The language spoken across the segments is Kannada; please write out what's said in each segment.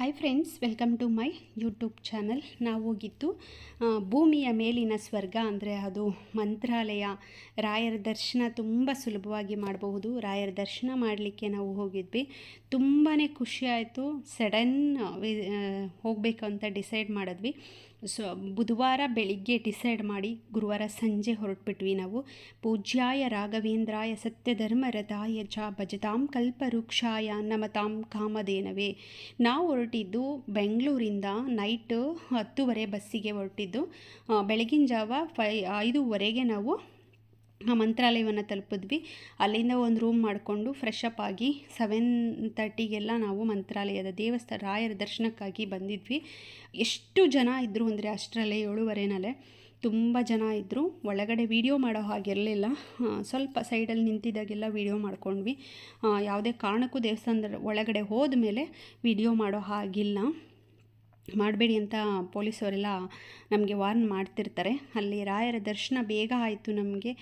Hi friends, welcome to my YouTube channel. ನಾವು ಹೋಗಿದ್ದು ಭೂಮಿಯ ಮೇಲಿನ ಸ್ವರ್ಗ, ಅಂದರೆ ಅದು ಮಂತ್ರಾಲಯ. ರಾಯರ ದರ್ಶನ ತುಂಬ ಸುಲಭವಾಗಿ ಮಾಡಬಹುದು. ರಾಯರ ದರ್ಶನ ಮಾಡಲಿಕ್ಕೆ ನಾವು ಹೋಗಿದ್ವಿ. ತುಂಬಾ ಖುಷಿ ಆಯಿತು. ಸಡನ್ ಹೋಗಬೇಕು ಅಂತ ಡಿಸೈಡ್ ಮಾಡಿದ್ವಿ. ಬುಧವಾರ ಬೆಳಿಗ್ಗೆ ಡಿಸೈಡ್ ಮಾಡಿ ಗುರುವಾರ ಸಂಜೆ ಹೊರಟ್ಬಿಟ್ವಿ ನಾವು. ಪೂಜ್ಯಾಯ ರಾಘವೇಂದ್ರಾಯ ಸತ್ಯಧರ್ಮರಥಾಯ ಚ ಭಜತಾಂ ಕಲ್ಪವೃಕ್ಷಾಯ ನಮತಾಂ ಕಾಮಧೇನವೇ. ನಾವು ಹೊರಟಿದ್ದು ಬೆಂಗಳೂರಿಂದ ನೈಟ್ 10:30 ಬಸ್ಸಿಗೆ ಹೊರಟಿದ್ದು. ಬೆಳಗಿನ ಜಾವ 5:30ಗೆ ನಾವು ಮಂತ್ರಾಲಯವನ್ನು ತಲುಪಿದ್ವಿ. ಅಲ್ಲಿಂದ ಒಂದು ರೂಮ್ ಮಾಡಿಕೊಂಡು ಫ್ರೆಶ್ ಅಪ್ ಆಗಿ 7:30ಗೆಲ್ಲ ನಾವು ಮಂತ್ರಾಲಯದ ರಾಯರ ದರ್ಶನಕ್ಕಾಗಿ ಬಂದಿದ್ವಿ. ಎಷ್ಟು ಜನ ಇದ್ದರು ಅಂದರೆ ಅಷ್ಟರಲ್ಲೇ 7:30ನಲ್ಲೇ ತುಂಬ ಜನ ಇದ್ದರು. ಒಳಗಡೆ ವೀಡಿಯೋ ಮಾಡೋ ಹಾಗಿರಲಿಲ್ಲ. ಸ್ವಲ್ಪ ಸೈಡಲ್ಲಿ ನಿಂತಿದ್ದಾಗೆಲ್ಲ ವೀಡಿಯೋ ಮಾಡ್ಕೊಂಡ್ವಿ. ಯಾವುದೇ ಕಾರಣಕ್ಕೂ ದೇವಸ್ಥಾನದ ಒಳಗಡೆ ಹೋದ ಮೇಲೆ ವೀಡಿಯೋ ಮಾಡೋ ಹಾಗಿಲ್ಲ, ಮಾಡಬೇಡಿ ಅಂತ ಪೊಲೀಸವರೆಲ್ಲ ನಮಗೆ ವಾರ್ನ್ ಮಾಡ್ತಿರ್ತಾರೆ. ಅಲ್ಲಿ ರಾಯರ ದರ್ಶನ ಬೇಗ ಆಯಿತು. ನಮಗೆ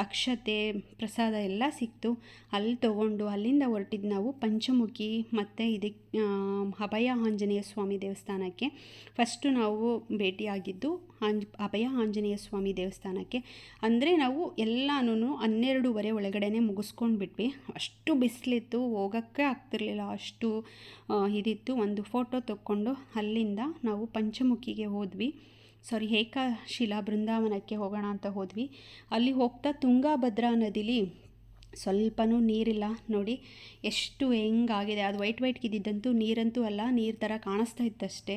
ಅಕ್ಷತೆ ಪ್ರಸಾದ ಎಲ್ಲ ಸಿಕ್ತು. ಅಲ್ಲಿ ತೊಗೊಂಡು ಅಲ್ಲಿಂದ ಹೊರಟಿದ್ದು ನಾವು ಪಂಚಮುಖಿ ಮತ್ತು ಇದಕ್ಕೆ ಅಭಯ ಆಂಜನೇಯ ಸ್ವಾಮಿ ದೇವಸ್ಥಾನಕ್ಕೆ. ಫಸ್ಟು ನಾವು ಭೇಟಿಯಾಗಿದ್ದು ಅಭಯ ಆಂಜನೇಯ ಸ್ವಾಮಿ ದೇವಸ್ಥಾನಕ್ಕೆ. ಅಂದರೆ ನಾವು ಎಲ್ಲನೂ 12:30 ಒಳಗಡೆ ಮುಗಿಸ್ಕೊಂಡು ಬಿಟ್ವಿ. ಅಷ್ಟು ಬಿಸಿಲಿತ್ತು, ಹೋಗೋಕ್ಕೆ ಆಗ್ತಿರ್ಲಿಲ್ಲ, ಅಷ್ಟು ಇದಿತ್ತು. ಒಂದು ಫೋಟೋ ತೊಗೊಂಡು ಅಲ್ಲಿಂದ ನಾವು ಪಂಚಮುಖಿಗೆ ಹೋದ್ವಿ. ಏಕಶಿಲಾ ಬೃಂದಾವನಕ್ಕೆ ಹೋಗೋಣ ಅಂತ ಹೋದ್ವಿ. ಅಲ್ಲಿ ಹೋಗ್ತಾ ತುಂಗಾಭದ್ರಾ ನದಿಲಿ ಸ್ವಲ್ಪನೂ ನೀರಿಲ್ಲ. ನೋಡಿ ಎಷ್ಟು ಹೆಂಗಾಗಿದೆ. ಅದು ವೈಟ್ ಇದ್ದಿದ್ದಂತೂ ನೀರಂತೂ ಅಲ್ಲ, ನೀರು ಥರ ಕಾಣಿಸ್ತಾ ಇತ್ತಷ್ಟೇ.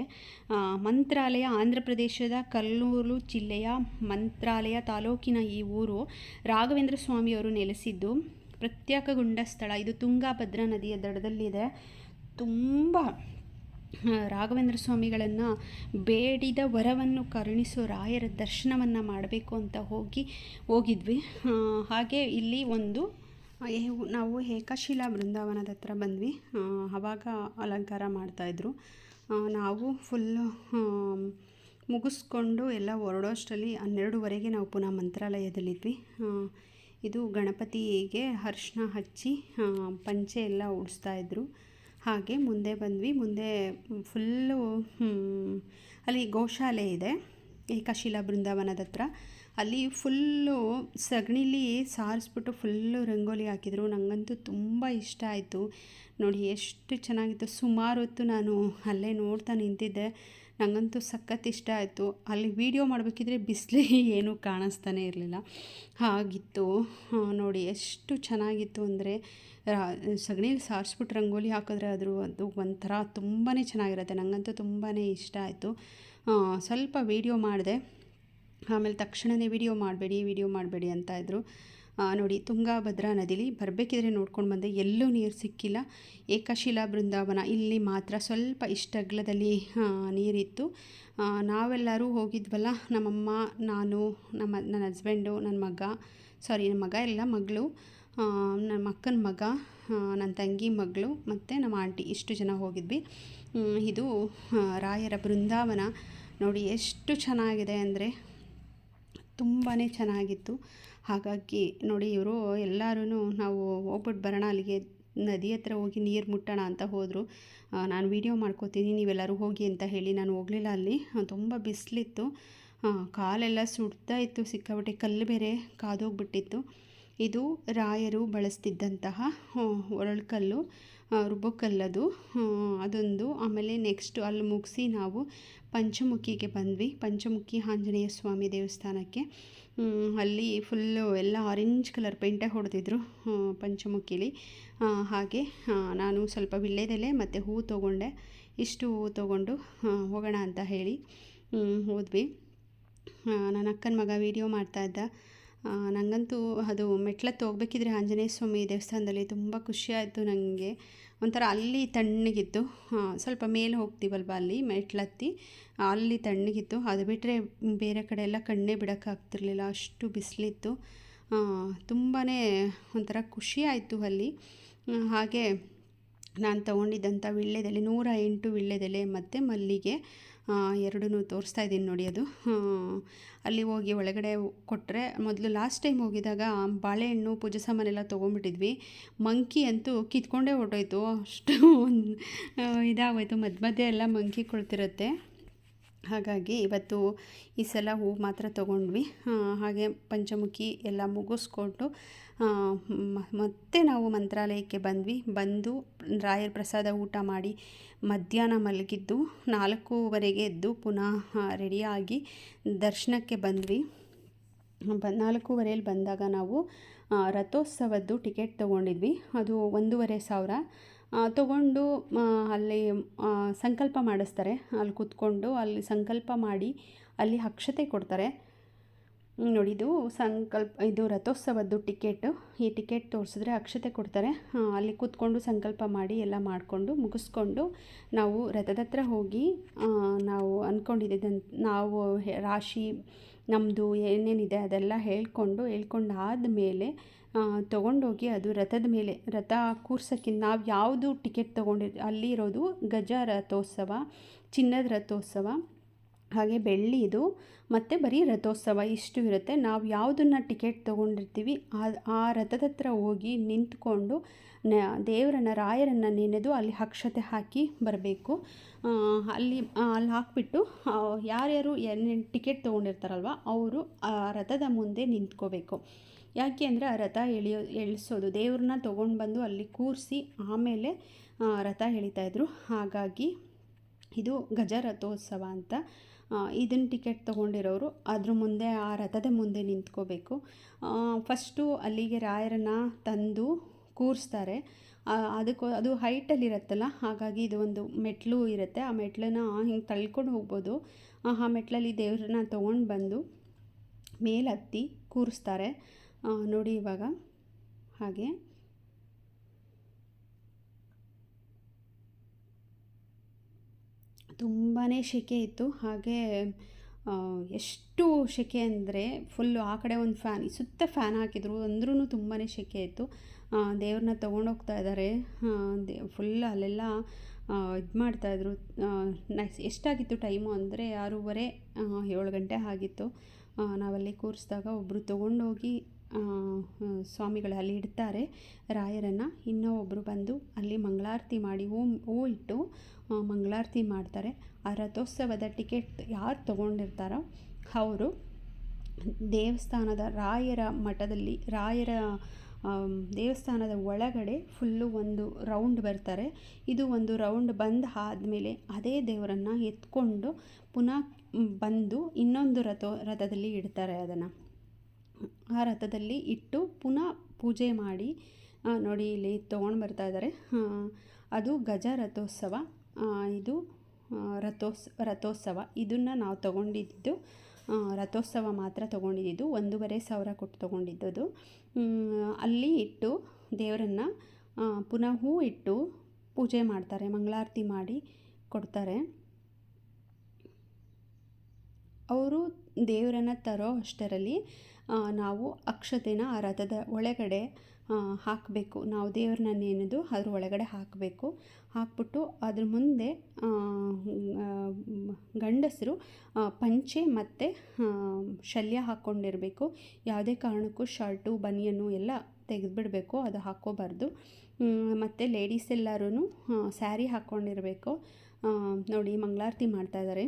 ಮಂತ್ರಾಲಯ ಆಂಧ್ರ ಪ್ರದೇಶದ ಕಲ್ಲೂರು ಜಿಲ್ಲೆಯ ಮಂತ್ರಾಲಯ ತಾಲೂಕಿನ ಈ ಊರು ರಾಘವೇಂದ್ರ ಸ್ವಾಮಿಯವರು ನೆಲೆಸಿದ್ದು ಪ್ರತ್ಯೇಕಗೊಂಡ ಸ್ಥಳ. ಇದು ತುಂಗಾಭದ್ರಾ ನದಿಯ ದಡದಲ್ಲಿದೆ. ತುಂಬ ರಾಘವೇಂದ್ರ ಸ್ವಾಮಿಗಳನ್ನು ಬೇಡಿದ ವರವನ್ನು ಕರುಣಿಸೋ ರಾಯರ ದರ್ಶನವನ್ನು ಮಾಡಬೇಕು ಅಂತ ಹೋಗಿದ್ವಿ. ಹಾಗೆ ಇಲ್ಲಿ ನಾವು ಏಕಶಿಲಾ ಬೃಂದಾವನದ ಹತ್ರ ಬಂದ್ವಿ. ಆವಾಗ ಅಲಂಕಾರ ಮಾಡ್ತಾಯಿದ್ರು. ನಾವು ಫುಲ್ಲು ಮುಗಿಸ್ಕೊಂಡು ಎಲ್ಲ ಹೊರಡೋಷ್ಟರಲ್ಲಿ 12:30ಗೆ ನಾವು ಪುನಃ ಮಂತ್ರಾಲಯದಲ್ಲಿದ್ವಿ. ಇದು ಗಣಪತಿಗೆ ಅರಿಶಿನ ಹಚ್ಚಿ ಪಂಚೆ ಎಲ್ಲ ಉಡಿಸ್ತಾಯಿದ್ರು. ಹಾಗೆ ಮುಂದೆ ಬಂದ್ವಿ. ಮುಂದೆ ಫುಲ್ಲು ಅಲ್ಲಿ ಗೋಶಾಲೆ ಇದೆ ಏಕಶಿಲಾ ಬೃಂದಾವನದ ಹತ್ರ. ಅಲ್ಲಿ ಫುಲ್ಲು ಸಗಣಿಲಿ ಸಾರಿಸ್ಬಿಟ್ಟು ಫುಲ್ಲು ರಂಗೋಲಿ ಹಾಕಿದರು. ನನಗಂತೂ ತುಂಬ ಇಷ್ಟ ಆಯಿತು. ನೋಡಿ ಎಷ್ಟು ಚೆನ್ನಾಗಿತ್ತು. ಸುಮಾರು ಹೊತ್ತು ನಾನು ಅಲ್ಲೇ ನೋಡ್ತಾ ನಿಂತಿದ್ದೆ. ನನಗಂತೂ ಸಖತ್ ಇಷ್ಟ ಆಯಿತು. ಅಲ್ಲಿ ವೀಡಿಯೋ ಮಾಡಬೇಕಿದ್ರೆ ಬಿಸಿಲಿಗೆ ಏನೂ ಕಾಣಿಸ್ತಾನೆ ಇರಲಿಲ್ಲ, ಹಾಗಿತ್ತು. ನೋಡಿ ಎಷ್ಟು ಚೆನ್ನಾಗಿತ್ತು ಅಂದರೆ, ಸಗಣಿಲಿ ಸಾರಿಸ್ಬಿಟ್ಟು ರಂಗೋಲಿ ಹಾಕಿದ್ರೆ ಅದು ಒಂಥರ ತುಂಬಾ ಚೆನ್ನಾಗಿರುತ್ತೆ. ನನಗಂತೂ ತುಂಬಾ ಇಷ್ಟ ಆಯಿತು. ಸ್ವಲ್ಪ ವೀಡಿಯೋ ಮಾಡಿದೆ. ಆಮೇಲೆ ತಕ್ಷಣವೇ ವೀಡಿಯೋ ಮಾಡಬೇಡಿ ಅಂತ ಇದ್ದರು. ನೋಡಿ ತುಂಗಾಭದ್ರಾ ನದಿಲಿ ಬರಬೇಕಿದ್ರೆ ನೋಡ್ಕೊಂಡು ಬಂದೆ. ಎಲ್ಲೂ ನೀರು ಸಿಕ್ಕಿಲ್ಲ. ಏಕಶಿಲಾ ಬೃಂದಾವನ ಇಲ್ಲಿ ಮಾತ್ರ ಸ್ವಲ್ಪ ಇಷ್ಟಗಲದಲ್ಲಿ ನೀರಿತ್ತು. ನಾವೆಲ್ಲರೂ ಹೋಗಿದ್ವಲ್ಲ, ನಮ್ಮಮ್ಮ, ನಾನು, ನನ್ನ ಹಸ್ಬೆಂಡು, ನನ್ನ ಮಗ ಎಲ್ಲ ಮಗಳು, ನಮ್ಮ ಅಕ್ಕನ ಮಗ, ನನ್ನ ತಂಗಿ ಮಗಳು ಮತ್ತು ನಮ್ಮ ಆಂಟಿ, ಇಷ್ಟು ಜನ ಹೋಗಿದ್ವಿ. ಇದು ರಾಯರ ಬೃಂದಾವನ. ನೋಡಿ ಎಷ್ಟು ಚೆನ್ನಾಗಿದೆ ಅಂದರೆ ತುಂಬಾ ಚೆನ್ನಾಗಿತ್ತು. ಹಾಗಾಗಿ ನೋಡಿ ಇವರು ಎಲ್ಲರೂ ನಾವು ಹೋಗ್ಬಿಟ್ಟು ಬರೋಣ, ಅಲ್ಲಿಗೆ ನದಿ ಹತ್ರ ಹೋಗಿ ನೀರು ಮುಟ್ಟೋಣ ಅಂತ ಹೋದರು. ನಾನು ವೀಡಿಯೋ ಮಾಡ್ಕೋತೀನಿ, ನೀವೆಲ್ಲರೂ ಹೋಗಿ ಅಂತ ಹೇಳಿ ನಾನು ಹೋಗಲಿಲ್ಲ. ಅಲ್ಲಿ ತುಂಬ ಬಿಸಿಲಿತ್ತು, ಕಾಲೆಲ್ಲ ಸುಡ್ತಾ ಇತ್ತು ಸಿಕ್ಕಾಪಟ್ಟೆ. ಕಲ್ಲು ಬೇರೆ ಕಾದೋಗ್ಬಿಟ್ಟಿತ್ತು. ಇದು ರಾಯರು ಬಳಸ್ತಿದ್ದಂತಹ ಒರಳುಕಲ್ಲು, ರುಬ್ಬಕಲ್ಲದು ಅದೊಂದು. ಆಮೇಲೆ ನೆಕ್ಸ್ಟು ಅಲ್ಲಿ ಮುಗಿಸಿ ನಾವು ಪಂಚಮುಖಿಗೆ ಬಂದ್ವಿ. ಪಂಚಮುಖಿ ಆಂಜನೇಯ ಸ್ವಾಮಿ ದೇವಸ್ಥಾನಕ್ಕೆ. ಅಲ್ಲಿ ಫುಲ್ಲು ಎಲ್ಲ ಆರೆಂಜ್ ಕಲರ್ ಪೇಂಟೇ ಹೊಡೆದಿದ್ರು ಪಂಚಮುಖಿಲಿ. ಹಾಗೆ ನಾನು ಸ್ವಲ್ಪ ವೀಳ್ಯದೆಲೆ ಮತ್ತು ಹೂವು ತೊಗೊಂಡೆ. ಇಷ್ಟು ಹೂವು ತೊಗೊಂಡು ಹೋಗೋಣ ಅಂತ ಹೇಳಿ ಹೋದ್ವಿ. ನನ್ನ ಅಕ್ಕನ ಮಗ ವೀಡಿಯೋ ಮಾಡ್ತಾಯಿದ್ದ. ನನಗಂತೂ ಅದು ಮೆಟ್ಲತ್ತು ಹೋಗ್ಬೇಕಿದ್ರೆ ಆಂಜನೇಯ ಸ್ವಾಮಿ ದೇವಸ್ಥಾನದಲ್ಲಿ ತುಂಬ ಖುಷಿಯಾಯಿತು ನನಗೆ. ಒಂಥರ ಅಲ್ಲಿ ತಣ್ಣಗಿತ್ತು. ಸ್ವಲ್ಪ ಮೇಲೆ ಹೋಗ್ತೀವಲ್ವ, ಅಲ್ಲಿ ಮೆಟ್ಲತ್ತಿ ಅಲ್ಲಿ ತಣ್ಣಗಿತ್ತು. ಅದು ಬಿಟ್ಟರೆ ಬೇರೆ ಕಡೆ ಎಲ್ಲ ಕಣ್ಣೇ ಬಿಡೋಕ್ಕಾಗ್ತಿರ್ಲಿಲ್ಲ, ಅಷ್ಟು ಬಿಸಿಲಿತ್ತು. ತುಂಬಾ ಒಂಥರ ಖುಷಿಯಾಯಿತು ಅಲ್ಲಿ. ಹಾಗೆ ನಾನು ತೊಗೊಂಡಿದ್ದಂಥ ವೀಳ್ಯದೆಲೆ 108 ವೀಳ್ಯದೆಲೆ ಮತ್ತು ಮಲ್ಲಿಗೆ ಎರಡನ್ನೂ ತೋರಿಸ್ತಾ ಇದ್ದೀನಿ ನೋಡಿ. ಅದು ಅಲ್ಲಿ ಹೋಗಿ ಒಳಗಡೆ ಕೊಟ್ಟರೆ, ಮೊದಲು ಲಾಸ್ಟ್ ಟೈಮ್ ಹೋಗಿದಾಗ ಬಾಳೆಹಣ್ಣು ಪೂಜೆ ಸಾಮಾನೆಲ್ಲ ತೊಗೊಂಡ್ಬಿಟ್ಟಿದ್ವಿ. ಮಂಕಿ ಅಂತೂ ಕಿತ್ಕೊಂಡೇ ಹೊರ್ಟೋಯ್ತು. ಅಷ್ಟು ಇದಾಗೋಯ್ತು, ಮಧ್ಯೆ ಎಲ್ಲ ಮಂಕಿ ಕೊಳ್ತಿರುತ್ತೆ. ಹಾಗಾಗಿ ಇವತ್ತು ಈ ಸಲ ಹೂವು ಮಾತ್ರ ತೊಗೊಂಡ್ವಿ. ಹಾಗೆ ಪಂಚಮುಖಿ ಎಲ್ಲ ಮುಗಿಸ್ಕೊಂಡು ಮತ್ತೆ ನಾವು ಮಂತ್ರಾಲಯಕ್ಕೆ ಬಂದು ರಾಯರ ಪ್ರಸಾದ ಊಟ ಮಾಡಿ ಮಧ್ಯಾಹ್ನ ಮಲಗಿದ್ದು 4:15 ಎದ್ದು ಪುನಃ ರೆಡಿಯಾಗಿ ದರ್ಶನಕ್ಕೆ ಬಂದ್ವಿ. 4:15 ಬಂದಾಗ ನಾವು ರಥೋತ್ಸವದ್ದು ಟಿಕೆಟ್ ತೊಗೊಂಡಿದ್ವಿ. ಅದು 1,500 ತೊಗೊಂಡು ಅಲ್ಲಿ ಸಂಕಲ್ಪ ಮಾಡಿಸ್ತಾರೆ. ಅಲ್ಲಿ ಕೂತ್ಕೊಂಡು ಅಲ್ಲಿ ಸಂಕಲ್ಪ ಮಾಡಿ ಅಲ್ಲಿ ಅಕ್ಷತೆ ಕೊಡ್ತಾರೆ ನೋಡಿ. ಇದು ರಥೋತ್ಸವದ್ದು ಟಿಕೆಟು. ಈ ಟಿಕೆಟ್ ತೋರಿಸಿದ್ರೆ ಅಕ್ಷತೆ ಕೊಡ್ತಾರೆ. ಅಲ್ಲಿ ಕೂತ್ಕೊಂಡು ಸಂಕಲ್ಪ ಮಾಡಿ ಎಲ್ಲ ಮಾಡಿಕೊಂಡು ಮುಗಿಸ್ಕೊಂಡು ನಾವು ರಥದ ಹತ್ರ ಹೋಗಿ ನಾವು ಅಂದ್ಕೊಂಡಿದ್ದಂಥ ನಾವು ರಾಶಿ ನಮ್ಮದು ಏನೇನಿದೆ ಅದೆಲ್ಲ ಹೇಳ್ಕೊಂಡಾದಮೇಲೆ ತೊಗೊಂಡೋಗಿ ಅದು ರಥದ ಮೇಲೆ ರಥ ಕೂರ್ಸೋಕ್ಕಿಂತ ನಾವು ಯಾವುದು ಟಿಕೆಟ್ ಅಲ್ಲಿರೋದು ಗಜ ರಥೋತ್ಸವ, ಚಿನ್ನದ ರಥೋತ್ಸವ, ಹಾಗೆ ಬೆಳ್ಳಿದು ಮತ್ತು ಬರೀ ರಥೋತ್ಸವ ಇಷ್ಟು ಇರುತ್ತೆ. ನಾವು ಯಾವುದನ್ನು ಟಿಕೆಟ್ ತೊಗೊಂಡಿರ್ತೀವಿ ಆ ರಥದ ಹತ್ರ ಹೋಗಿ ನಿಂತ್ಕೊಂಡು ರಾಯರನ್ನು ನೆನೆದು ಅಲ್ಲಿ ಅಕ್ಷತೆ ಹಾಕಿ ಬರಬೇಕು. ಅಲ್ಲಿ ಹಾಕ್ಬಿಟ್ಟು ಯಾರ್ಯಾರು ಟಿಕೆಟ್ ತೊಗೊಂಡಿರ್ತಾರಲ್ವ ಅವರು ಆ ರಥದ ಮುಂದೆ ನಿಂತ್ಕೋಬೇಕು. ಯಾಕೆ ಅಂದರೆ ಆ ರಥ ಎಳಿಸೋದು ದೇವ್ರನ್ನ ತೊಗೊಂಡು ಬಂದು ಅಲ್ಲಿ ಕೂರಿಸಿ ಆಮೇಲೆ ರಥ ಎಳಿತಾಯಿದ್ರು. ಹಾಗಾಗಿ ಇದು ಗಜ ರಥೋತ್ಸವ ಅಂತ. ಇದನ್ನು ಟಿಕೆಟ್ ತೊಗೊಂಡಿರೋರು ಅದ್ರ ಮುಂದೆ ಆ ರಥದ ಮುಂದೆ ನಿಂತ್ಕೋಬೇಕು. ಫಸ್ಟು ಅಲ್ಲಿಗೆ ರಾಯರನ್ನು ತಂದು ಕೂರಿಸ್ತಾರೆ. ಅದು ಹೈಟಲ್ಲಿರುತ್ತಲ್ಲ, ಹಾಗಾಗಿ ಇದು ಒಂದು ಮೆಟ್ಲು ಇರುತ್ತೆ. ಆ ಮೆಟ್ಲನ್ನ ಹಿಂಗೆ ತಳ್ಕೊಂಡು ಹೋಗ್ಬೋದು. ಆ ಮೆಟ್ಲಲ್ಲಿ ದೇವ್ರನ್ನ ತೊಗೊಂಡು ಬಂದು ಮೇಲತ್ತಿ ಕೂರಿಸ್ತಾರೆ ನೋಡಿ. ಇವಾಗ ಹಾಗೆ ತುಂಬಾ ಸೆಕೆ ಇತ್ತು. ಹಾಗೆ ಎಷ್ಟು ಸೆಕೆ ಅಂದರೆ ಫುಲ್ಲು ಆ ಕಡೆ ಒಂದು ಫ್ಯಾನ್ ಸುತ್ತ ಫ್ಯಾನ್ ಹಾಕಿದ್ರು ಅಂದ್ರೂ ತುಂಬಾ ಸೆಕೆ ಇತ್ತು. ದೇವ್ರನ್ನ ತೊಗೊಂಡೋಗ್ತಾ ಇದ್ದಾರೆ. ಫುಲ್ ಅಲ್ಲೆಲ್ಲ ಇದು ಮಾಡ್ತಾಯಿದ್ರು. ಎಷ್ಟಾಗಿತ್ತು ಟೈಮು ಅಂದರೆ 6:30 7 ಗಂಟೆ ಆಗಿತ್ತು. ನಾವಲ್ಲಿ ಕೂರಿಸಿದಾಗ ಒಬ್ಬರು ತೊಗೊಂಡೋಗಿ ಸ್ವಾಮಿಗಳು ಅಲ್ಲಿ ಇಡ್ತಾರೆ ರಾಯರನ್ನು. ಇನ್ನೂ ಒಬ್ಬರು ಬಂದು ಅಲ್ಲಿ ಮಂಗಳಾರತಿ ಮಾಡಿ ಹೂ ಇಟ್ಟು ಮಂಗಳಾರತಿ ಮಾಡ್ತಾರೆ. ಆ ರಥೋತ್ಸವದ ಟಿಕೆಟ್ ಯಾರು ತೊಗೊಂಡಿರ್ತಾರೋ ಅವರು ದೇವಸ್ಥಾನದ ರಾಯರ ಮಠದಲ್ಲಿ ದೇವಸ್ಥಾನದ ಒಳಗಡೆ ಫುಲ್ಲು ಒಂದು ರೌಂಡ್ ಬರ್ತಾರೆ. ಇದು ಒಂದು ರೌಂಡ್ ಬಂದು ಆದಮೇಲೆ ಅದೇ ದೇವರನ್ನು ಎತ್ಕೊಂಡು ಪುನಃ ಬಂದು ಇನ್ನೊಂದು ರಥದಲ್ಲಿ ಇಡ್ತಾರೆ. ಅದನ್ನು ಆ ರಥದಲ್ಲಿ ಇಟ್ಟು ಪುನಃ ಪೂಜೆ ಮಾಡಿ ನೋಡಿ ಇಲ್ಲಿ ತೊಗೊಂಡು ಬರ್ತಾ ಇದ್ದಾರೆ. ಅದು ಗಜ ರಥೋತ್ಸವ. ಇದು ರಥೋತ್ಸವ. ಇದನ್ನು ನಾವು ತೊಗೊಂಡಿದ್ದು ರಥೋತ್ಸವ ಮಾತ್ರ ತೊಗೊಂಡಿದ್ದು 1,500 ಕೊಟ್ಟು ತೊಗೊಂಡಿದ್ದು. ಅಲ್ಲಿ ಇಟ್ಟು ದೇವರನ್ನು ಪುನಃ ಹೂ ಇಟ್ಟು ಪೂಜೆ ಮಾಡ್ತಾರೆ, ಮಂಗಳಾರತಿ ಮಾಡಿ ಕೊಡ್ತಾರೆ. ಅವರು ದೇವರನ್ನು ತರೋ ಅಷ್ಟರಲ್ಲಿ ನಾವು ಅಕ್ಷತೆನ ಆ ರಥದ ಒಳಗಡೆ ಹಾಕಬೇಕು. ನಾವು ದೇವ್ರನ್ನ ನೆನೆದು ಅದ್ರ ಒಳಗಡೆ ಹಾಕಬೇಕು. ಹಾಕ್ಬಿಟ್ಟು ಅದ್ರ ಮುಂದೆ ಗಂಡಸರು ಪಂಚೆ ಮತ್ತು ಶಲ್ಯ ಹಾಕ್ಕೊಂಡಿರಬೇಕು. ಯಾವುದೇ ಕಾರಣಕ್ಕೂ ಶರ್ಟು ಬನಿಯನು ಎಲ್ಲ ತೆಗೆದುಬಿಡಬೇಕು, ಅದು ಹಾಕ್ಕೋಬಾರ್ದು. ಮತ್ತು ಲೇಡೀಸ್ ಎಲ್ಲರೂ ಸ್ಯಾರಿ ಹಾಕ್ಕೊಂಡಿರಬೇಕು ನೋಡಿ. ಮಂಗಳಾರತಿ ಮಾಡ್ತಾಯಿದ್ದಾರೆ.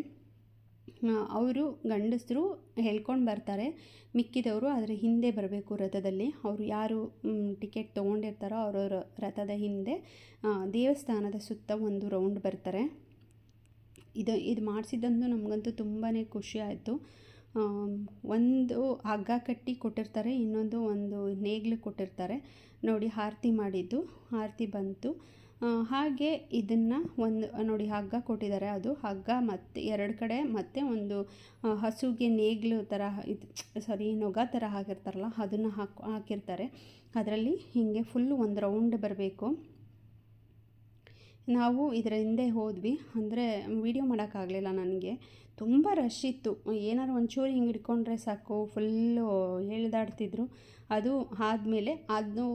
ಅವರು ಗಂಡಸರು ಹೇಳ್ಕೊಂಡು ಬರ್ತಾರೆ, ಮಿಕ್ಕಿದವರು ಅದರ ಹಿಂದೆ ಬರಬೇಕು ರಥದಲ್ಲಿ. ಅವರು ಯಾರು ಟಿಕೆಟ್ ತೊಗೊಂಡಿರ್ತಾರೋ ಅವರವರ ರಥದ ಹಿಂದೆ ದೇವಸ್ಥಾನದ ಸುತ್ತ ಒಂದು ರೌಂಡ್ ಬರ್ತಾರೆ. ಇದು ಮಾಡಿಸಿದ್ದಂತೂ ನಮಗಂತೂ ತುಂಬಾ ಖುಷಿ ಆಯಿತು. ಒಂದು ಹಗ್ಗ ಕಟ್ಟಿ ಕೊಟ್ಟಿರ್ತಾರೆ, ಇನ್ನೊಂದು ಒಂದು ನೇಗಿಲು ಕೊಟ್ಟಿರ್ತಾರೆ ನೋಡಿ. ಆರತಿ ಮಾಡಿದ್ದು ಆರತಿ ಬಂತು. ಹಾಗೆ ಇದನ್ನು ಒಂದು ನೋಡಿ ಹಗ್ಗ ಕೊಟ್ಟಿದ್ದಾರೆ. ಅದು ಹಗ್ಗ ಮತ್ತು 2 ಕಡೆ ಮತ್ತು ಒಂದು ಹಸುಗೆ ನೇಗಿಲು ಥರ ನೊಗ ಥರ ಹಾಕಿರ್ತಾರಲ್ಲ ಅದನ್ನು ಹಾಕಿರ್ತಾರೆ. ಅದರಲ್ಲಿ ಹೀಗೆ ಫುಲ್ಲು ಒಂದು ರೌಂಡ್ ಬರಬೇಕು. ನಾವು ಇದರ ಹಿಂದೆ ಹೋದ್ವಿ, ಅಂದರೆ ವೀಡಿಯೋ ಮಾಡೋಕ್ಕಾಗಲಿಲ್ಲ ನನಗೆ, ತುಂಬ ರಶ್ ಇತ್ತು. ಏನಾರು ಒಂಚೂರು ಹಿಂಗೆ ಹಿಡ್ಕೊಂಡ್ರೆ ಸಾಕು ಫುಲ್ಲು ಎಳ್ದಾಡ್ತಿದ್ರು. ಅದು ಆದಮೇಲೆ ಅದು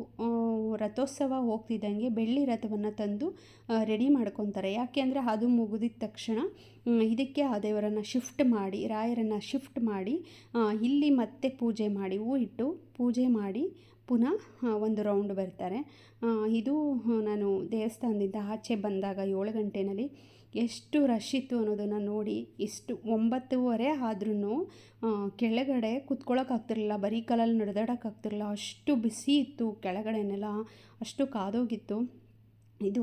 ರಥೋತ್ಸವ ಹೋಗ್ತಿದ್ದಂಗೆ ಬೆಳ್ಳಿ ರಥವನ್ನು ತಂದು ರೆಡಿ ಮಾಡ್ಕೊತಾರೆ. ಯಾಕೆ ಅಂದರೆ ಅದು ಮುಗಿದಿದ ತಕ್ಷಣ ಇದಕ್ಕೆ ಆ ದೇವರನ್ನು ಶಿಫ್ಟ್ ಮಾಡಿ, ರಾಯರನ್ನು ಶಿಫ್ಟ್ ಮಾಡಿ ಇಲ್ಲಿ ಮತ್ತೆ ಪೂಜೆ ಮಾಡಿ, ಹೂ ಇಟ್ಟು ಪೂಜೆ ಮಾಡಿ ಪುನಃ ಒಂದು ರೌಂಡ್ ಬರ್ತಾರೆ. ಇದು ನಾನು ದೇವಸ್ಥಾನದಿಂದ ಆಚೆ ಬಂದಾಗ 7 ಗಂಟೆಯಲ್ಲಿ ಎಷ್ಟು ರಶ್ ಇತ್ತು ಅನ್ನೋದನ್ನು ನೋಡಿ, ಇಷ್ಟು 9:30 ಆದ್ರೂ ಕೆಳಗಡೆ ಕೂತ್ಕೊಳ್ಳೋಕ್ಕಾಗ್ತಿರಲಿಲ್ಲ, ಬರೀ ಕಾಲಲ್ಲಿ ನಡೆದಾಡೋಕ್ಕಾಗ್ತಿರಲಿಲ್ಲ, ಅಷ್ಟು ಬಿಸಿ ಇತ್ತು ಕೆಳಗಡೆನೆಲ್ಲ, ಅಷ್ಟು ಕಾದೋಗಿತ್ತು. ಇದು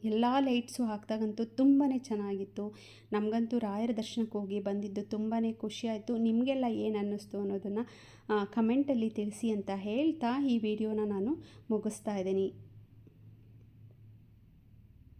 ಎಲ್ಲ ಲೈಟ್ಸು ಹಾಕಿದಾಗಂತೂ ತುಂಬಾ ಚೆನ್ನಾಗಿತ್ತು. ನಮಗಂತೂ ರಾಯರ ದರ್ಶನಕ್ಕೆ ಹೋಗಿ ಬಂದಿದ್ದು ತುಂಬಾ ಖುಷಿಯಾಯಿತು. ನಿಮಗೆಲ್ಲ ಏನು ಅನ್ನಿಸ್ತು ಅನ್ನೋದನ್ನು ಕಮೆಂಟಲ್ಲಿ ತಿಳಿಸಿ ಅಂತ ಹೇಳ್ತಾ ಈ ವಿಡಿಯೋನ ನಾನು ಮುಗಿಸ್ತಾ ಇದ್ದೀನಿ.